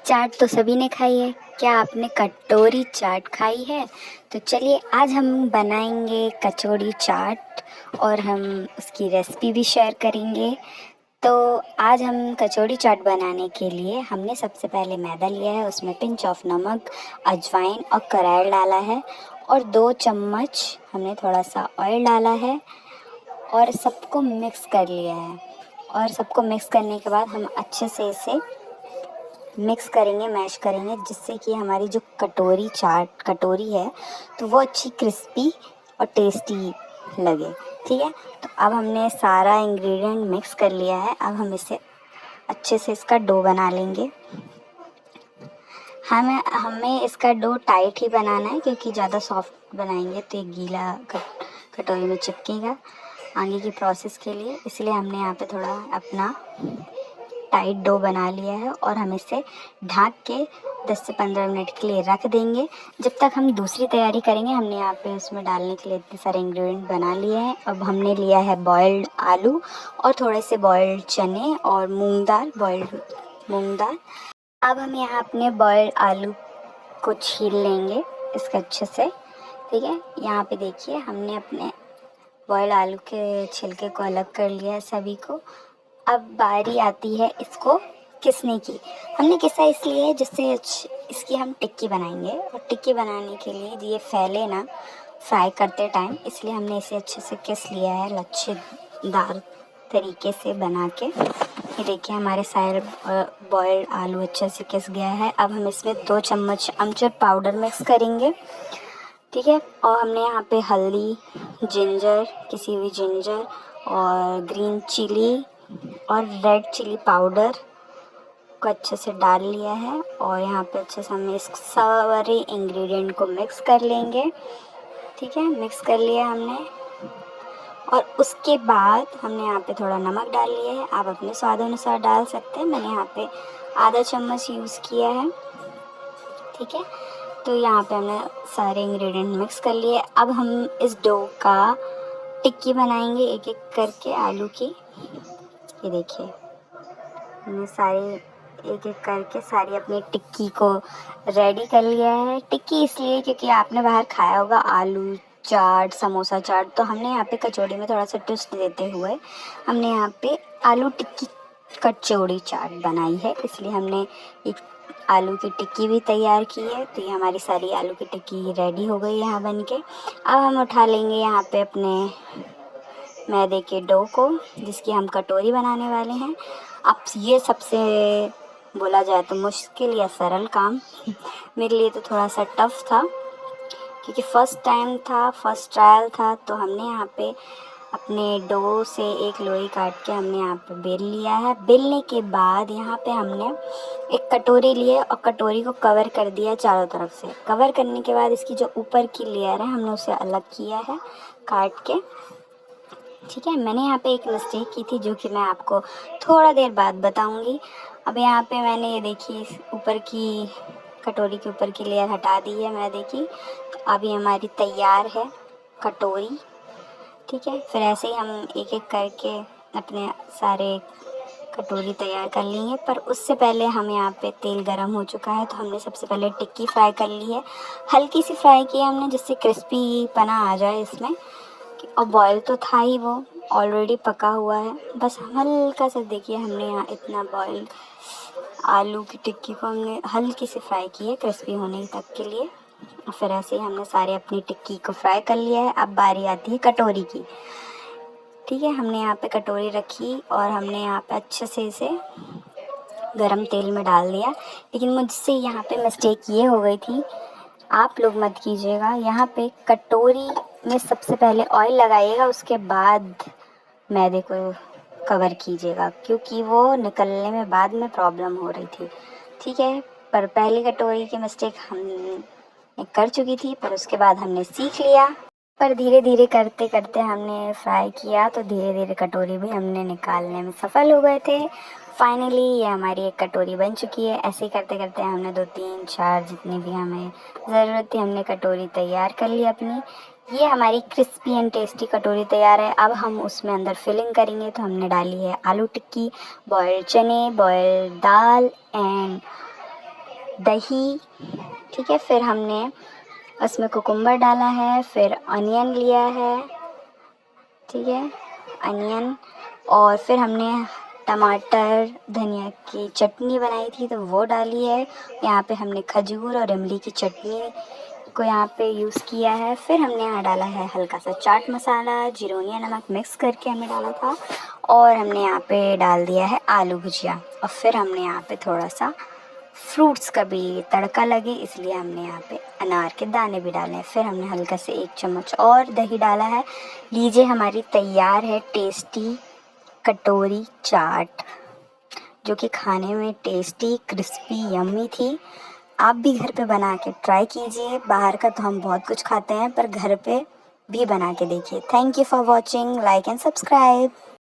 चाट तो सभी ने खाई है। क्या आपने कटोरी चाट खाई है? तो चलिए आज हम बनाएंगे कचौड़ी चाट और हम उसकी रेसिपी भी शेयर करेंगे। तो आज हम कचौड़ी चाट बनाने के लिए हमने सबसे पहले मैदा लिया है, उसमें पिंच ऑफ नमक, अजवाइन और करेल डाला है और 2 चम्मच हमने थोड़ा सा ऑयल डाला है और सबको मिक्स कर लिया है। और सबको मिक्स करने के बाद हम अच्छे से इसे मिक्स करेंगे, मैश करेंगे, जिससे कि हमारी जो कटोरी है तो वो अच्छी क्रिस्पी और टेस्टी लगे। ठीक है, तो अब हमने सारा इंग्रेडिएंट मिक्स कर लिया है। अब हम इसे अच्छे से इसका डो बना लेंगे। हमें इसका डो टाइट ही बनाना है, क्योंकि ज़्यादा सॉफ्ट बनाएंगे तो ये गीला कटोरी में चिपकेगा आगे की प्रोसेस के लिए। इसलिए हमने यहाँ पे थोड़ा अपना टाइट डो बना लिया है और हम इसे ढक के 10 से 15 मिनट के लिए रख देंगे, जब तक हम दूसरी तैयारी करेंगे। हमने यहाँ पे उसमें डालने के लिए इतने सारे इंग्रेडिएंट बना लिए हैं। अब हमने लिया है बॉइल्ड आलू और थोड़े से बॉइल्ड चने और बॉइल्ड मूंग दाल। अब हम यहाँ अपने बॉइल्ड आलू को छील लेंगे इसके अच्छे से। ठीक है, यहाँ पे देखिए हमने अपने बॉइल्ड आलू के छिलके को अलग कर लिया है सभी को। अब बारी आती है इसको घिसने की। हमने घिसा इसलिए है जिससे इसकी हम टिक्की बनाएंगे, और टिक्की बनाने के लिए ये फैले ना फ्राई करते टाइम, इसलिए हमने इसे अच्छे से घिस लिया है लच्छेदार तरीके से बना के। ये देखिए हमारे सारे बॉइल्ड आलू अच्छे से घिस गया है। अब हम इसमें 2 चम्मच अमचूर पाउडर मिक्स करेंगे। ठीक है, और हमने यहाँ पे हल्दी, किसी हुई जिंजर और ग्रीन चिली और रेड चिली पाउडर को अच्छे से डाल लिया है। और यहाँ पे अच्छे से हम इस सारे इंग्रेडिएंट को मिक्स कर लेंगे। ठीक है, मिक्स कर लिया हमने। और उसके बाद हमने यहाँ पे थोड़ा नमक डाल लिया है, आप अपने स्वाद अनुसार डाल सकते हैं। मैंने यहाँ पे आधा चम्मच यूज़ किया है। ठीक है, तो यहाँ पे हमने सारे इंग्रेडिएंट मिक्स कर लिए। अब हम इस डो का टिक्की बनाएंगे एक एक करके आलू की। ये देखिए हमने एक एक करके सारी अपनी टिक्की को रेडी कर लिया है। टिक्की इसलिए क्योंकि आपने बाहर खाया होगा आलू चाट, समोसा चाट, तो हमने यहाँ पे कचौड़ी में थोड़ा सा ट्विस्ट देते हुए हमने यहाँ पे आलू टिक्की कचौड़ी चाट बनाई है। इसलिए हमने एक आलू की टिक्की भी तैयार की है। तो ये हमारी सारी आलू की टिक्की रेडी हो गई यहाँ बन के। अब हम उठा लेंगे यहाँ पे अपने मैदे के डो को, जिसकी हम कटोरी बनाने वाले हैं। अब ये सबसे बोला जाए तो मुश्किल या सरल काम मेरे लिए तो थोड़ा सा टफ था, क्योंकि फर्स्ट ट्रायल था। तो हमने यहाँ पे अपने डो से एक लोई काट के हमने यहाँ पे बेल लिया है। बेलने के बाद यहाँ पे हमने एक कटोरी लिए और कटोरी को कवर कर दिया चारों तरफ से। कवर करने के बाद इसकी जो ऊपर की लेयर है हमने उसे अलग किया है काट के। ठीक है, मैंने यहाँ पे एक मिस्टेक की थी जो कि मैं आपको थोड़ा देर बाद बताऊंगी। अब यहाँ पे मैंने ये देखिए कटोरी के ऊपर की लेयर हटा दी है मैदे की। तो अभी हमारी तैयार है कटोरी। ठीक है, फिर ऐसे ही हम एक एक करके अपने सारे कटोरी तैयार कर लेंगे। पर उससे पहले हम यहाँ पे तेल गरम हो चुका है, तो हमने सबसे पहले टिक्की फ्राई कर ली है। हल्की सी फ्राई की है हमने, जिससे क्रिस्पी पना आ जाए इसमें। और बॉयल तो था ही, वो ऑलरेडी पका हुआ है। बस हल्का सा देखिए हमने यहाँ इतना बॉयल आलू की टिक्की को हमने हल्की सी फ्राई की है क्रिस्पी होने तक के लिए। और फिर ऐसे ही हमने सारे अपनी टिक्की को फ्राई कर लिया है। अब बारी आती है कटोरी की। ठीक है, हमने यहाँ पे कटोरी रखी और हमने यहाँ पे अच्छे से इसे गरम तेल में डाल दिया। लेकिन मुझसे यहाँ पे मिस्टेक ये हो गई थी, आप लोग मत कीजिएगा। यहाँ पे कटोरी में सबसे पहले ऑयल लगाइएगा, उसके बाद मैदे को कवर कीजिएगा, क्योंकि वो निकलने में बाद में प्रॉब्लम हो रही थी। ठीक है, पर पहली कटोरी की मिस्टेक हम कर चुकी थी, पर उसके बाद हमने सीख लिया। पर धीरे धीरे करते करते हमने फ्राई किया, तो धीरे धीरे कटोरी भी हमने निकालने में सफल हो गए थे। फाइनली ये हमारी एक कटोरी बन चुकी है। ऐसे ही करते करते हमने 2 3 4 जितनी भी हमें ज़रूरत थी हमने कटोरी तैयार कर ली अपनी। ये हमारी क्रिस्पी एंड टेस्टी कटोरी तैयार है। अब हम उसमें अंदर फिलिंग करेंगे, तो हमने डाली है आलू टिक्की, बॉयल्ड चने, बॉयल्ड दाल एंड दही, ठीक है। फिर हमने उसमें कुकुम्बर डाला है, फिर अनियन लिया है, ठीक है, अनियन। और फिर हमने टमाटर धनिया की चटनी बनाई थी तो वो डाली है। यहाँ पे हमने खजूर और इमली की चटनी को यहाँ पे यूज़ किया है। फिर हमने यहाँ डाला है हल्का सा चाट मसाला, जिरोनिया नमक मिक्स करके हमने डाला था। और हमने यहाँ पे डाल दिया है आलू भुजिया। और फिर हमने यहाँ पे थोड़ा सा फ्रूट्स का भी तड़का लगे इसलिए हमने यहाँ पे अनार के दाने भी डाले हैं। फिर हमने हल्का से 1 चम्मच और दही डाला है। लीजिए हमारी तैयार है टेस्टी कटोरी चाट, जो कि खाने में टेस्टी क्रिस्पी यम्मी थी। आप भी घर पे बना के ट्राई कीजिए। बाहर का तो हम बहुत कुछ खाते हैं पर घर पे भी बना के देखिए। Thank you for watching, like and subscribe.